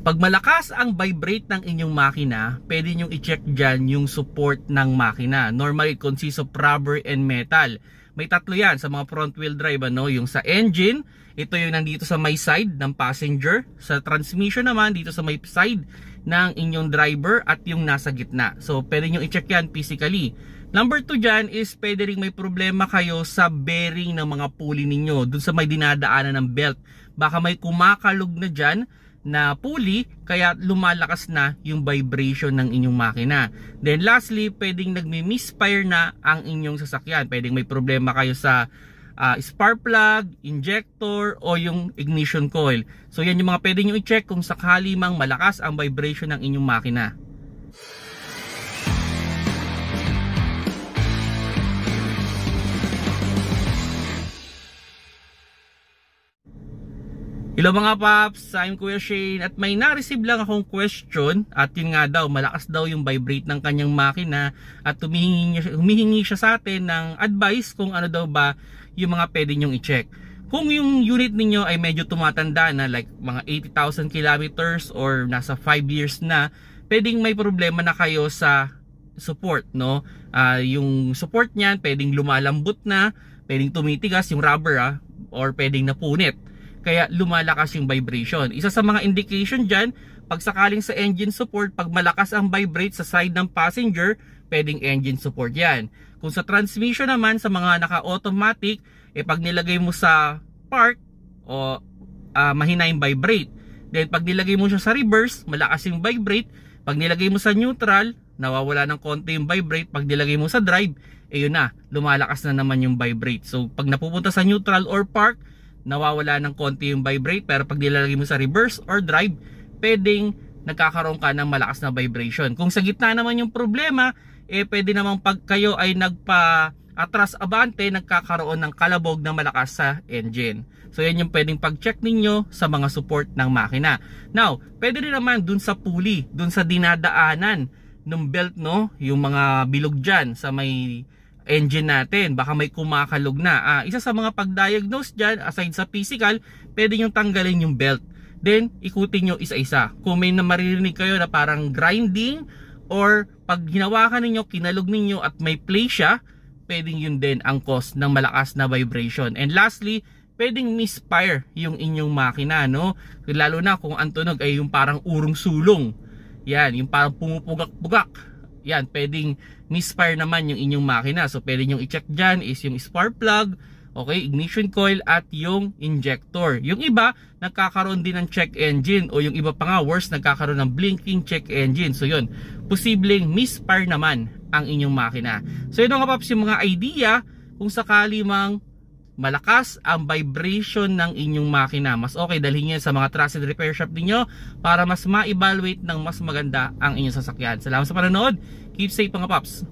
Pag malakas ang vibrate ng inyong makina, pwede nyo i-check dyan yung support ng makina. Normally, it consists of rubber and metal. May tatlo yan sa mga front wheel drive, ano? Yung sa engine, ito yung nandito sa may side ng passenger. Sa transmission naman, dito sa may side ng inyong driver at yung nasa gitna. So, pwede nyo i-check yan physically. Number 2 dyan is pwede rin may problema kayo sa bearing ng mga pulley ninyo. Dun sa may dinadaanan ng belt. Baka may kumakalog na dyan na pulley, kaya lumalakas na yung vibration ng inyong makina. Then lastly, pwedeng nagmi-misfire na ang inyong sasakyan. Pwedeng may problema kayo sa spark plug, injector, o yung ignition coil. So yan yung mga pwede nyo i-check kung sakali mang malakas ang vibration ng inyong makina. Hello mga paps, I'm Kuya Shane at may na-receive lang akong question at yun nga daw, malakas daw yung vibrate ng kanyang makina at humihingi siya sa atin ng advice kung ano daw ba yung mga pwede nyong i-check. Kung yung unit ninyo ay medyo tumatanda na like mga 80,000 kilometers or nasa 5 years na, pwedeng may problema na kayo sa support, no? Yung support niyan pwedeng lumalambot na, pwedeng tumitigas yung rubber or pwedeng napunit. Kaya lumalakas yung vibration. Isa sa mga indication dyan, pag sakaling sa engine support, pag malakas ang vibrate sa side ng passenger, pwedeng engine support yan. Kung sa transmission naman, sa mga naka-automatic, pag nilagay mo sa park, mahina yung vibrate. Then pag nilagay mo siya sa reverse, malakas yung vibrate. Pag nilagay mo sa neutral, nawawala ng konti yung vibrate. Pag nilagay mo sa drive, yun na, lumalakas na naman yung vibrate. So pag napupunta sa neutral or park, nawawala ng konti yung vibrate, pero pag nilalagay mo sa reverse or drive, pwedeng nagkakaroon ka ng malakas na vibration. Kung sa gitna naman yung problema, pwede namang pag kayo ay nagpa-atras abante, nagkakaroon ng kalabog na malakas sa engine. So yan yung pwedeng pag-check ninyo sa mga support ng makina. Now, pwede rin naman dun sa pulley, dun sa dinadaanan ng belt, no? Yung mga bilog dyan sa may engine natin, baka may kumakalog na. Isa sa mga pag-diagnose dyan, aside sa physical, pwede nyo tanggalin yung belt. Then, ikutin nyo isa-isa. Kung may maririnig kayo na parang grinding, or pag hinawakan ninyo, kinalog ninyo at may play siya, pwedeng yun din ang cause ng malakas na vibration. And lastly, pwedeng misfire yung inyong makina, no? Lalo na kung ang tunog ay yung parang urong sulong. Yan, yung parang pumupugak-pugak. Yan, pwedeng misfire naman yung inyong makina. So pwede nyo i-check dyan is yung spark plug, okay, ignition coil at yung injector. Yung iba, nagkakaroon din ng check engine, o yung iba pa nga, worse, nagkakaroon ng blinking check engine. So yun, posibleng misfire naman ang inyong makina. So yun mga paps, yung mga idea kung sakali mang malakas ang vibration ng inyong makina, mas okay dalhin yan sa mga trusted repair shop niyo para mas ma-evaluate ng mas maganda ang inyong sasakyan. Salamat sa panonood. Keep safe mga paps.